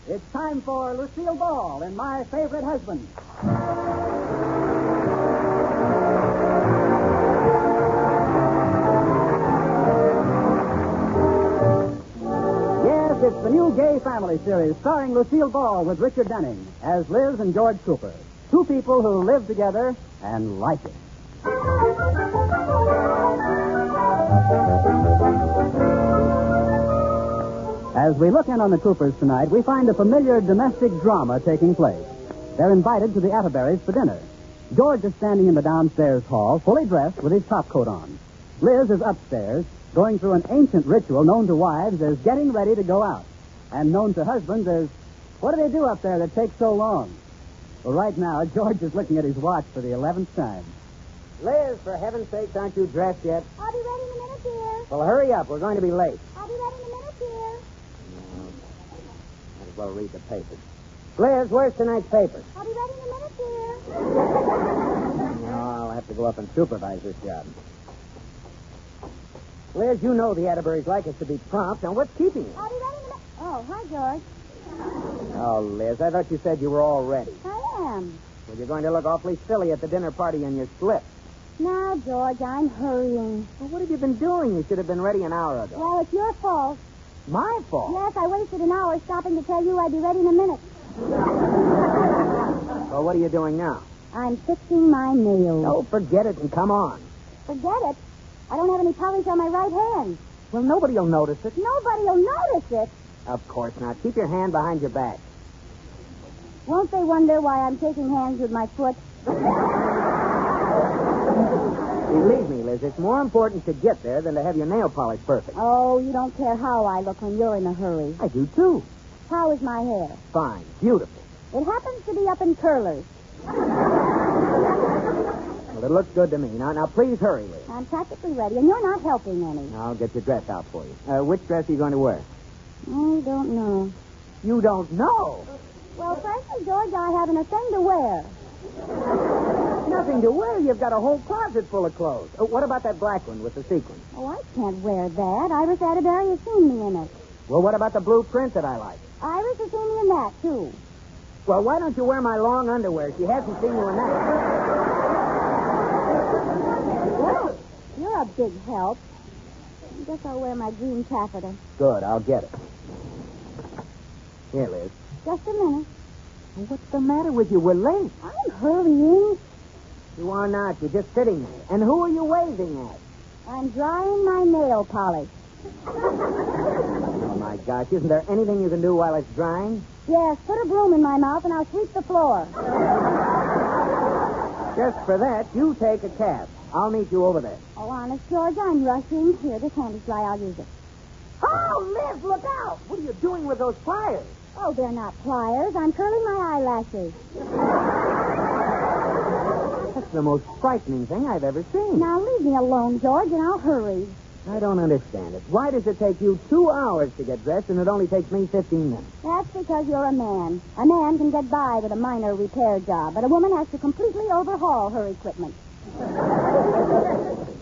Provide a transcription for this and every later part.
It's time for Lucille Ball and My Favorite Husband. Yes, it's the new Gay Family series starring Lucille Ball with Richard Denning as Liz and George Cooper. Two people who live together and like it. As we look in on the Coopers tonight, we find a familiar domestic drama taking place. They're invited to the Atterberries for dinner. George is standing in the downstairs hall, fully dressed with his topcoat on. Liz is upstairs, going through an ancient ritual known to wives as getting ready to go out, and known to husbands as, what do they do up there that takes so long? Well, right now, George is looking at his watch for the 11th time. Liz, for heaven's sake, aren't you dressed yet? I'll be ready in a minute, dear. Well, hurry up. We're going to be late. I'll be ready in a minute, dear. Might as well read the papers. Liz, where's tonight's paper? I'll be ready in a minute, dear. No, I'll have to go up and supervise this job. Liz, you know the Atterburys like us to be prompt. Now, what's keeping you? I'll be ready in a minute. Oh, hi, George. Oh, Liz, I thought you said you were all ready. I am. Well, you're going to look awfully silly at the dinner party in your slip. Now, George, I'm hurrying. Well, what have you been doing? You should have been ready an hour ago. Well, it's your fault. My fault? Yes, I wasted an hour stopping to tell you I'd be ready in a minute. Well, what are you doing now? I'm fixing my nails. Oh, forget it and come on. Forget it. I don't have any polish on my right hand. Well, nobody will notice it. Nobody will notice it. Of course not. Keep your hand behind your back. Won't they wonder why I'm shaking hands with my foot? Believe me, Liz, it's more important to get there than to have your nail polish perfect. Oh, you don't care how I look when you're in a hurry. I do, too. How is my hair? Fine. Beautiful. It happens to be up in curlers. Well, it looks good to me. Now, please hurry, Liz. I'm practically ready, and you're not helping any. I'll get your dress out for you. Which dress are you going to wear? I don't know. You don't know? Well, frankly, George, I haven't a thing to wear. Nothing to wear. You've got a whole closet full of clothes. What about that black one with the sequins? Oh, I can't wear that. Iris Atterbury has seen me in it. Well, what about the blue print that I like? Iris has seen me in that, too. Well, why don't you wear my long underwear? She hasn't seen you in that. Well, you're a big help. I guess I'll wear my green taffeta. Good, I'll get it. Here, Liz. Just a minute. Well, what's the matter with you? We're late. I'm hurrying. You are not. You're just sitting there. And who are you waving at? I'm drying my nail polish. Oh, my gosh. Isn't there anything you can do while it's drying? Yes, put a broom in my mouth and I'll sweep the floor. Just for that, you take a cab. I'll meet you over there. Oh, honest, George, I'm rushing. Here, this hand is dry. I'll use it. Oh, Liz, look out! What are you doing with those pliers? Oh, they're not pliers. I'm curling my eyelashes. That's the most frightening thing I've ever seen. Now, leave me alone, George, and I'll hurry. I don't understand it. Why does it take you 2 hours to get dressed and it only takes me 15 minutes? That's because you're a man. A man can get by with a minor repair job, but a woman has to completely overhaul her equipment.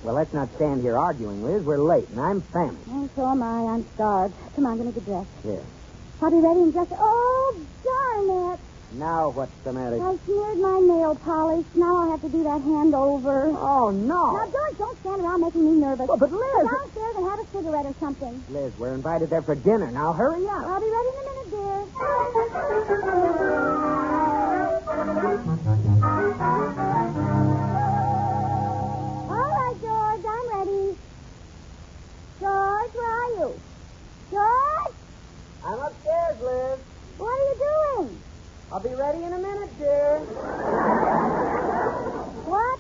Well, let's not stand here arguing, Liz. We're late, and I'm famished. Oh, so am I. I'm starved. Come on, give me the dress. Here. I'll be ready in just... Oh, darn it. Now what's the matter? I smeared my nail polish. Now I'll have to do that hand over. Oh, no. Now, George, don't stand around making me nervous. Well, but Liz... Go downstairs and have a cigarette or something. Liz, we're invited there for dinner. Now, hurry up. I'll be ready in a minute, dear. All right, George, I'm ready. George, where are you? George? I'm upstairs, Liz. What are you doing? I'll be ready in a minute, dear. What?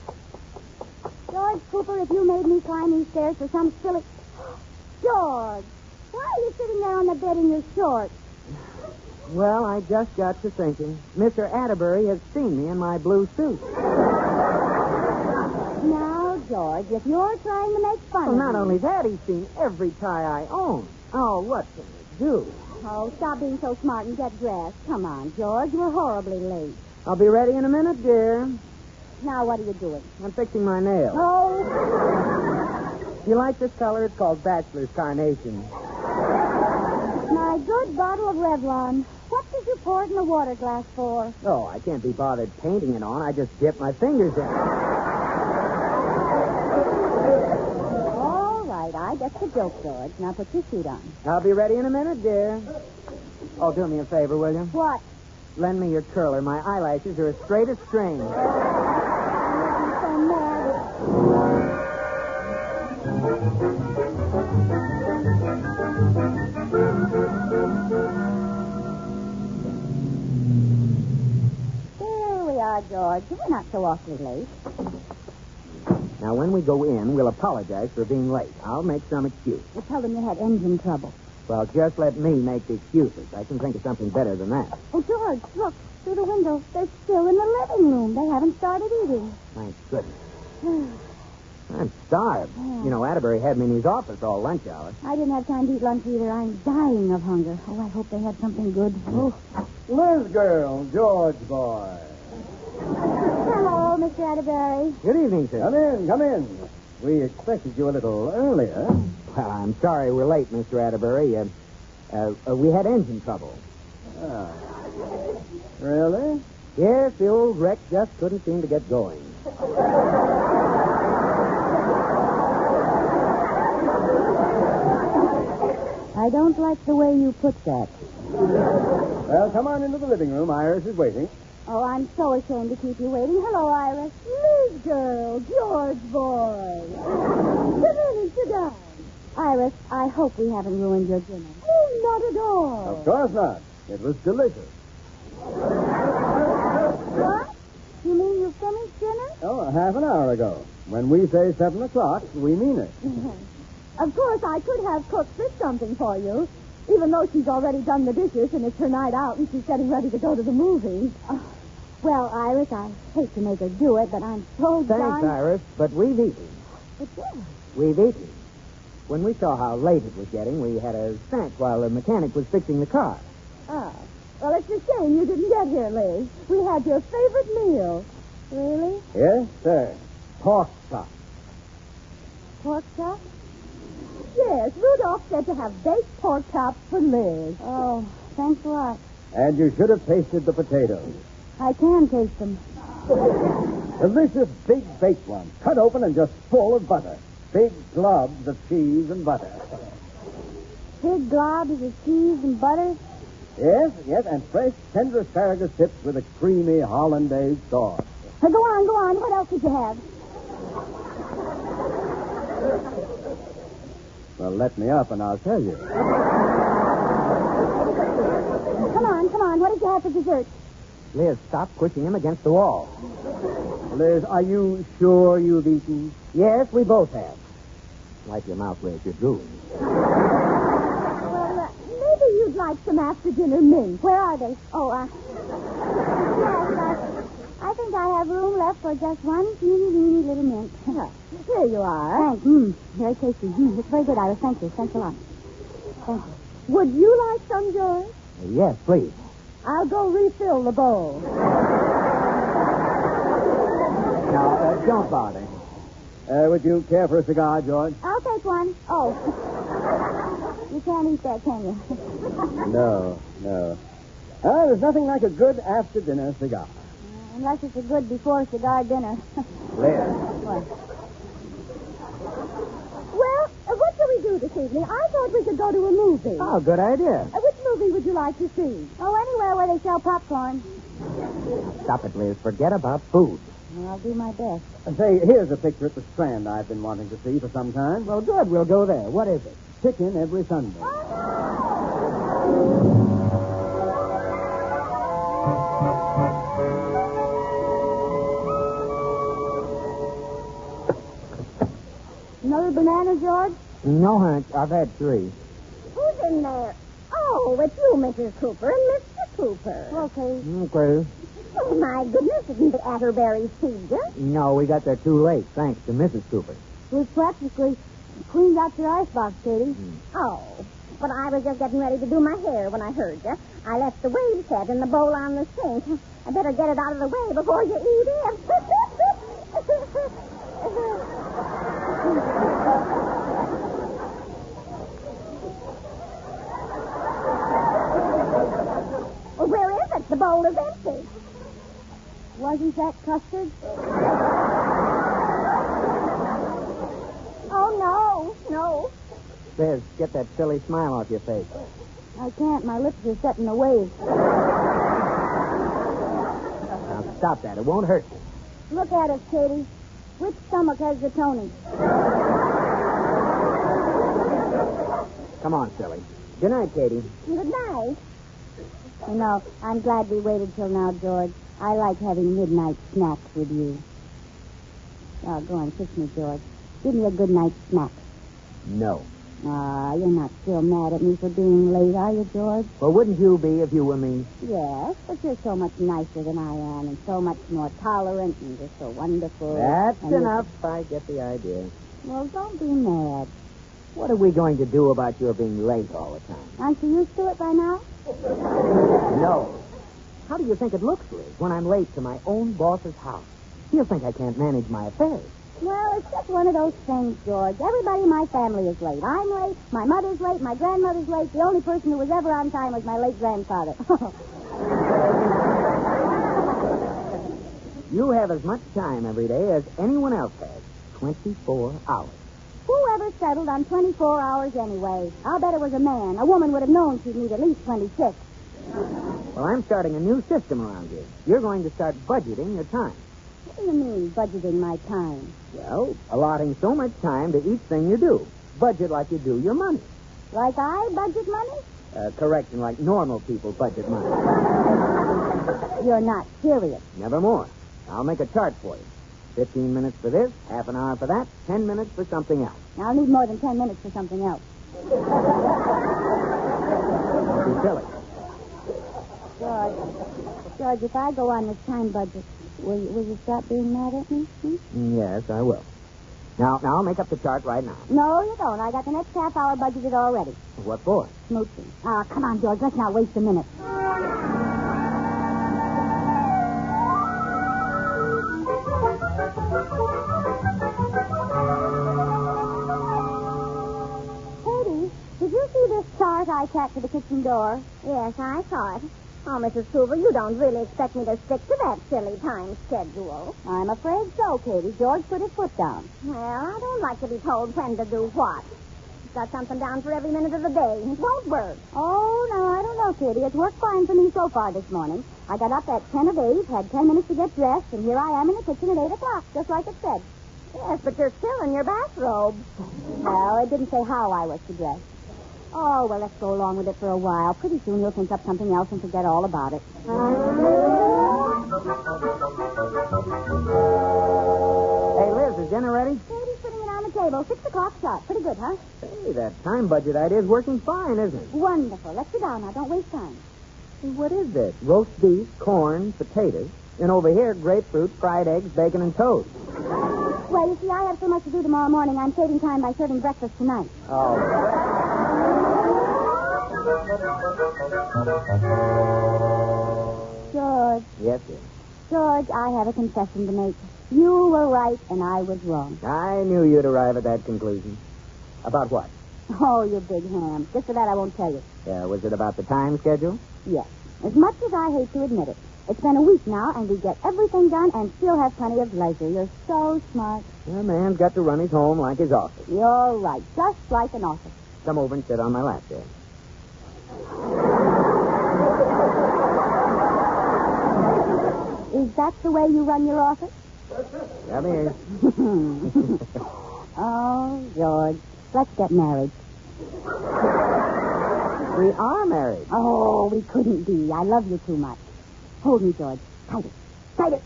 George Cooper, if you made me climb these stairs for some silly... George, why are you sitting there on the bed in your shorts? Well, I just got to thinking. Mr. Atterbury has seen me in my blue suit. Now, George, if you're trying to make fun Well, of not me... only that, he's seen every tie I own. Oh, what can I do? Oh, stop being so smart and get dressed. Come on, George, we're horribly late. I'll be ready in a minute, dear. Now, what are you doing? I'm fixing my nails. Oh, You like this color? It's called Bachelor's Carnation. my good bottle of Revlon. What does you pour it in the water glass for? Oh, I can't be bothered painting it on. I just dip my fingers in it. All right, I get the joke, George. Now put your suit on. I'll be ready in a minute, dear. Oh, do me a favor, will you? What? Lend me your curler. My eyelashes are as straight as string. I'm so mad. Here we are, George. We're not so awfully late. Now, when we go in, we'll apologize for being late. I'll make some excuse. You tell them you had engine trouble. Well, just let me make the excuses. I can think of something better than that. Oh, George, look. Through the window. They're still in the living room. They haven't started eating. Thank goodness. I'm starved. You know, Atterbury had me in his office all lunch hour. I didn't have time to eat lunch either. I'm dying of hunger. Oh, I hope they had something good. Oh. Liz girl, George boy. Hello, Mr. Atterbury. Good evening, sir. Come in. We expected you a little earlier. Well, I'm sorry we're late, Mr. Atterbury. We had engine trouble. Ah. Really? Yes, the old wreck just couldn't seem to get going. I don't like the way you put that. Well, come on into the living room. Iris is waiting. Oh, I'm so ashamed to keep you waiting. Hello, Iris. Liz girl, George boy. Come in and sit down. Iris, I hope we haven't ruined your dinner. Oh, not at all. Of course not. It was delicious. What? You mean you finished dinner? Oh, half an hour ago. When we say 7 o'clock, we mean it. Of course, I could have cooked fish something for you, even though she's already done the dishes and it's her night out and she's getting ready to go to the movies. Well, Iris, I hate to make her do it, but I'm so Thanks, Iris, but we've eaten. But yeah. We've eaten. When we saw how late it was getting, we had a snack while the mechanic was fixing the car. Oh. Well, it's a shame you didn't get here, Liz. We had your favorite meal. Really? Yes, sir. Pork chop. Pork chop? Yes, Rudolph said to have baked pork chops for Liz. Oh, thanks a lot. And you should have tasted the potatoes. I can taste them. Delicious big baked ones, cut open and just full of butter. Big globs of cheese and butter. Big globs of cheese and butter? Yes, and fresh, tender asparagus tips with a creamy hollandaise sauce. Go on. What else did you have? Well, let me up and I'll tell you. Come on. What did you have for dessert? Liz, stop pushing him against the wall. Liz, are you sure you've eaten? Yes, we both have. Wipe your mouth, Liz. You're drooling. Well, maybe you'd like some after-dinner mints. Where are they? Oh, yes, I think I have room left for just one teeny little mint. Here you are. Thanks. Very tasty. It's very good, Iris. Thank you. Thanks a lot. Thank you. Would you like some, George? Yes, please. I'll go refill the bowl. Now, don't bother. Would you care for a cigar, George? I'll take one. Oh. You can't eat that, can you? No. There's nothing like a good after-dinner cigar. Unless it's a good before-cigar dinner. Liz. What? Well, what shall we do this evening? I thought we could go to a movie. Oh, good idea. Which movie would you like to see? Oh, anywhere where they sell popcorn. Stop it, Liz. Forget about food. Well, I'll do my best. Say, here's a picture at the Strand I've been wanting to see for some time. Well, good. We'll go there. What is it? Chicken every Sunday. Another banana, George? No, Hank. I've had 3. Who's in there? Oh, it's you, Mrs. Cooper, and Mr. Cooper. Okay. Okay. Oh, my goodness, isn't it Atterbury's season? No, we got there too late, thanks to Mrs. Cooper. We practically cleaned out your icebox, Katie. Oh, but I was just getting ready to do my hair when I heard you. I left the wave set in the bowl on the sink. I better get it out of the way before you eat it. bowl is empty. Wasn't that custard? Oh, no. Liz, get that silly smile off your face. I can't. My lips are set in a wave. Now, stop that. It won't hurt you. Look at us, Katie. Which stomach has the Tony? Come on, silly. Good night, Katie. Good night. You know, I'm glad we waited till now, George. I like having midnight snacks with you. Oh, go on, kiss me, George. Give me a good night snack. No. Ah, you're not still mad at me for being late, are you, George? Well, wouldn't you be if you were me? Yes, but you're so much nicer than I am, and so much more tolerant, and just so wonderful. That's and enough. I get the idea. Well, don't be mad. What are we going to do about your being late all the time? Aren't you used to it by now? No. How do you think it looks, Liz, when I'm late to my own boss's house? He'll think I can't manage my affairs. Well, it's just one of those things, George. Everybody in my family is late. I'm late, my mother's late, my grandmother's late. The only person who was ever on time was my late grandfather. You have as much time every day as anyone else has. 24 hours. Whoever settled on 24 hours anyway? I'll bet it was a man. A woman would have known she'd need at least 26. Well, I'm starting a new system around here. You're going to start budgeting your time. What do you mean, budgeting my time? Well, allotting so much time to each thing you do. Budget like you do your money. Like I budget money? Correction, like normal people budget money. You're not serious. Nevermore. I'll make a chart for you. 15 minutes for this, half an hour for that, 10 minutes for something else. I'll need more than 10 minutes for something else. Don't be silly. George, if I go on this time budget, will you stop being mad at me? Yes, I will. Now, I'll make up the chart right now. No, you don't. I got the next half hour budgeted already. What for? Smooching. Ah, come on, George. Let's not waste a minute. Katie, did you see this chart I tacked to the kitchen door? Yes, I saw it. Oh, Mrs. Hoover, you don't really expect me to stick to that silly time schedule. I'm afraid so, Katie. George put his foot down. Well, I don't like to be told when to do what. He's got something down for every minute of the day. It won't work. Oh, no, I don't know, Katie. It's worked fine for me so far this morning. I got up at 10 of 8, had 10 minutes to get dressed, and here I am in the kitchen at 8 o'clock, just like it said. Yes, but you're still in your bathrobe. Well, it didn't say how I was to dress. Oh, well, let's go along with it for a while. Pretty soon you'll think up something else and forget all about it. Hey, Liz, is dinner ready? Katie's putting it on the table. 6 o'clock sharp. Pretty good, huh? Hey, that time budget idea is working fine, isn't it? Wonderful. Let's sit down now. Don't waste time. Hey, what is this? Roast beef, corn, potatoes, and over here, grapefruit, fried eggs, bacon, and toast. Well, you see, I have so much to do tomorrow morning. I'm saving time by serving breakfast tonight. Oh. George. Yes, dear. George, I have a confession to make. You were right and I was wrong. I knew you'd arrive at that conclusion. About what? Oh, you big ham. Just for that, I won't tell you. Was it about the time schedule? Yes. As much as I hate to admit it. It's been a week now, and we get everything done and still have plenty of leisure. You're so smart. A man's got to run his home like his office. You're right. Just like an office. Come over and sit on my lap there. Is that the way you run your office? Come here. Oh, George. Let's get married. We are married. Oh, we couldn't be. I love you too much. Hold me, George. Tight it. Tight it.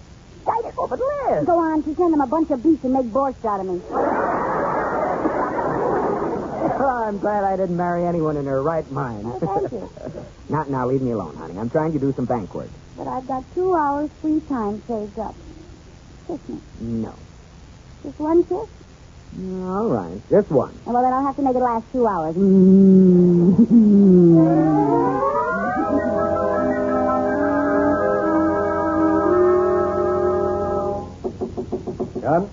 Tight it. Oh, but Liz. Go on. She's send them a bunch of beef and make borscht out of me. Oh, I'm glad I didn't marry anyone in her right mind. Oh, thank you. Now, leave me alone, honey. I'm trying to do some bank work. But I've got 2 hours free time saved up. Kiss me. No. Just one kiss? All right. Just one. Well, then I'll have to make it last 2 hours. Come.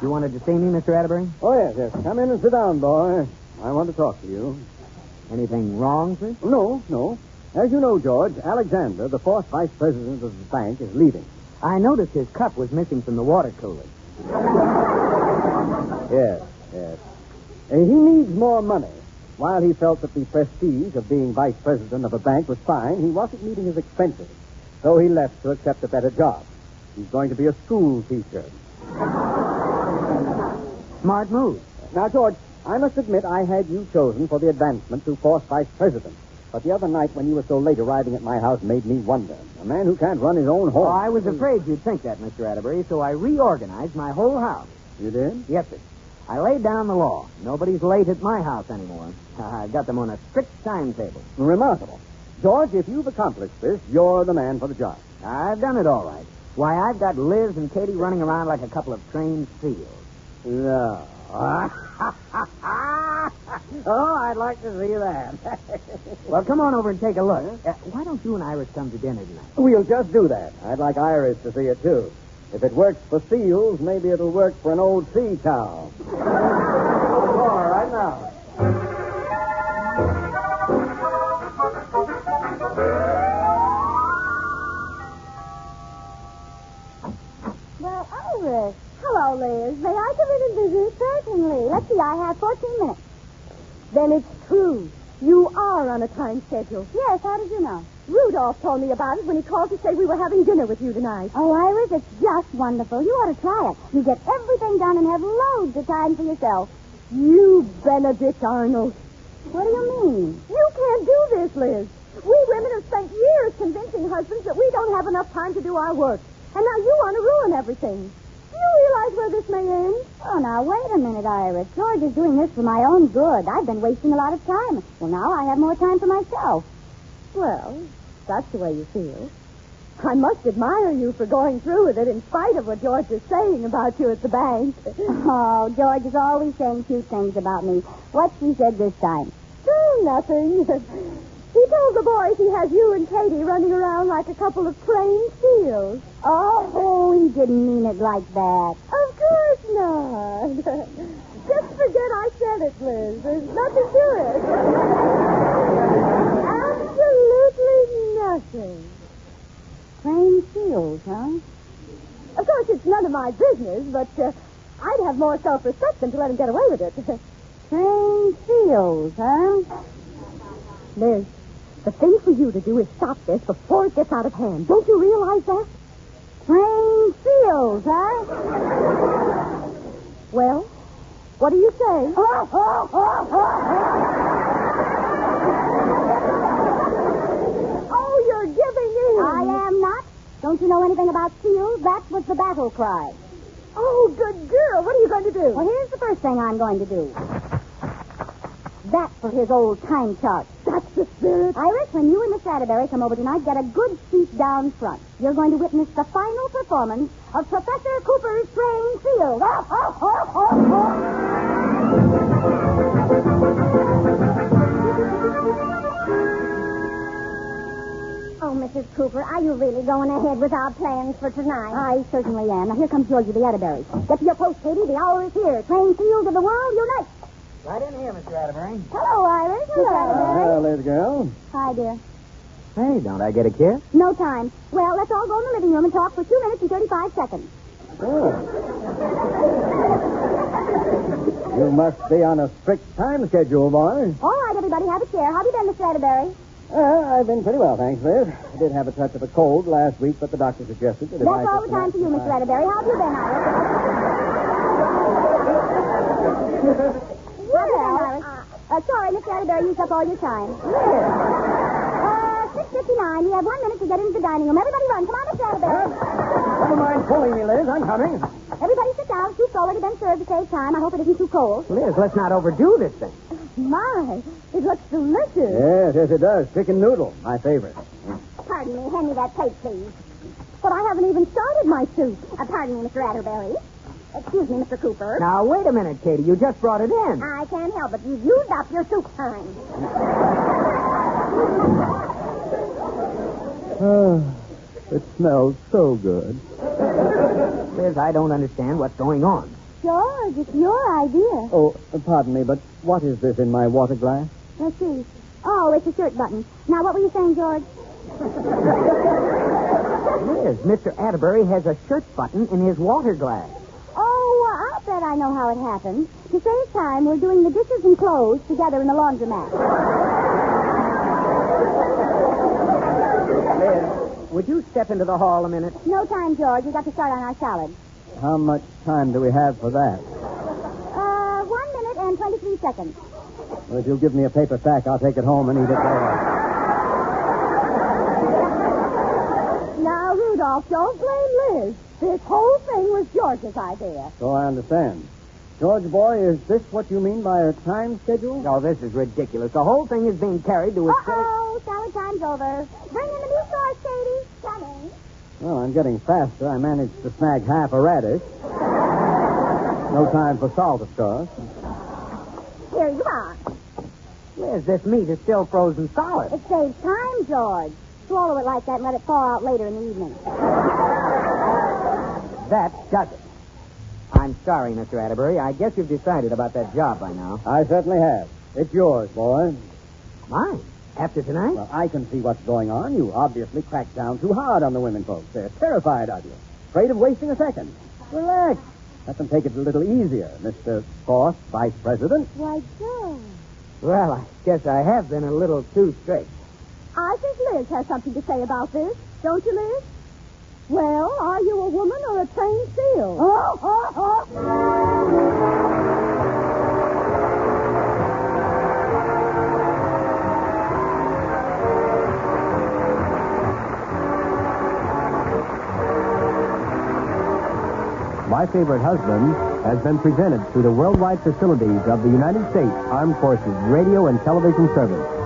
You wanted to see me, Mr. Atterbury? Oh, yes. Come in and sit down, boy. I want to talk to you. Anything wrong, sir? No. As you know, George, Alexander, the fourth vice president of the bank, is leaving. I noticed his cup was missing from the water cooler. Yes. He needs more money. While he felt that the prestige of being vice president of a bank was fine, he wasn't meeting his expenses. So he left to accept a better job. He's going to be a school teacher. Smart move. Now, George, I must admit I had you chosen for the advancement to fourth vice president. But the other night when you were so late arriving at my house made me wonder. A man who can't run his own home. Oh, I was afraid you'd think that, Mr. Atterbury, so I reorganized my whole house. You did? Yes, sir. I laid down the law. Nobody's late at my house anymore. I've got them on a strict timetable. Remarkable. George, if you've accomplished this, you're the man for the job. I've done it all right. Why, I've got Liz and Katie running around like a couple of trained seals. No. Oh, I'd like to see that. Well, come on over and take a look. Why don't you and Iris come to dinner tonight? We'll just do that. I'd like Iris to see it, too. If it works for seals, maybe it'll work for an old sea cow. All right now. Well, Iris. Hello, Liz. May I come in and visit? Certainly. Let's see, I have 14 minutes. Then it's true. You are on a time schedule. Yes, how did you know? Rudolph told me about it when he called to say we were having dinner with you tonight. Oh, Iris, it's just wonderful. You ought to try it. You get everything done and have loads of time for yourself. You Benedict Arnold. What do you mean? You can't do this, Liz. We women have spent years convincing husbands that we don't have enough time to do our work. And now you want to ruin everything. Do you realize where this may end? Oh, now, wait a minute, Iris. George is doing this for my own good. I've been wasting a lot of time. Well, now I have more time for myself. Well, that's the way you feel. I must admire you for going through with it in spite of what George is saying about you at the bank. Oh, George is always saying cute things about me. What's he said this time? Oh, nothing. He told the boys he has you and Katie running around like a couple of trained seals. Oh, he didn't mean it like that. Of course not. Just forget I said it, Liz. There's nothing to it. Absolutely nothing. Trained seals, huh? Of course, it's none of my business, but I'd have more self-respect than to let him get away with it. Trained seals, huh? Liz, the thing for you to do is stop this before it gets out of hand. Don't you realize that? Trained seals, huh? Well, what do you say? Oh, you're giving in. I am not. Don't you know anything about seals? That was the battle cry. Oh, good girl. What are you going to do? Well, here's the first thing I'm going to do. That for his old time chart. That's the spirit. Iris, when you and Miss Atterbury come over tonight, get a good seat down front. You're going to witness the final performance of Professor Cooper's trained seals. Oh, Mrs. Cooper, are you really going ahead with our plans for tonight? I certainly am. Now, here comes George with the Atterbury. Get to your post, Katie. The hour is here. Trained seals of the world, unite. Right in here, Mr. Atterbury. Hello, Iris. Miss Atterbury. Hello, little girl. Hi, dear. Hey, don't I get a kiss? No time. Well, let's all go in the living room and talk for 2 minutes and 35 seconds. Oh. You must be on a strict time schedule, boy. All right, everybody, have a chair. How have you been, Mr. Atterbury? I've been pretty well, thanks, Liz. I did have a touch of a cold last week, but the doctor suggested that if I... That's all the time for you, Mr. Atterbury. How have you been, Iris? Sorry, Mr. Atterbury used up all your time. 6:59. We have 1 minute to get into the dining room. Everybody run. Come on, Mr. Atterbury. Never mind pulling me, Liz. I'm coming. Everybody sit down. Soup's already been served to save time. I hope it isn't too cold. Liz, let's not overdo this thing. My, it looks delicious. Yes, it does. Chicken noodle, my favorite. Pardon me. Hand me that plate, please. But I haven't even started my soup. Pardon me, Mr. Atterbury. Excuse me, Mr. Cooper. Now, wait a minute, Katie. You just brought it in. I can't help it. You've used up your soup time. It smells so good. Liz, I don't understand what's going on. George, it's your idea. Oh, pardon me, but what is this in my water glass? Let's see. Oh, it's a shirt button. Now, what were you saying, George? Liz, Mr. Atterbury has a shirt button in his water glass. Oh, I'll bet I know how it happened. To save time, we're doing the dishes and clothes together in the laundromat. Liz, would you step into the hall a minute? No time, George. We've got to start on our salad. How much time do we have for that? 1 minute and 23 seconds. Well, if you'll give me a paper sack, I'll take it home and eat it there. Now, Rudolph, don't blame Liz. This whole thing was George's idea. So I understand. George, boy, is this what you mean by a time schedule? No, this is ridiculous. The whole thing is being carried to a... Uh-oh, salad time's over. Bring in the new sauce, Katie. Coming. Well, I'm getting faster. I managed to snag half a radish. No time for salt, of course. Here you are. Liz, this meat is still frozen solid. It saves time, George. Swallow it like that and let it thaw out later in the evening. That does it. I'm sorry, Mr. Atterbury. I guess you've decided about that job by now. I certainly have. It's yours, boy. Mine? After tonight? Well, I can see what's going on. You obviously cracked down too hard on the women folks. They're terrified of you. Afraid of wasting a second. Relax. Let them take it a little easier, Mr. Fourth Vice President. Why, George. Well, I guess I have been a little too strict. I think Liz has something to say about this. Don't you, Liz? Well, are you a woman or a trained seal? My Favorite Husband has been presented through the worldwide facilities of the United States Armed Forces Radio and Television Service.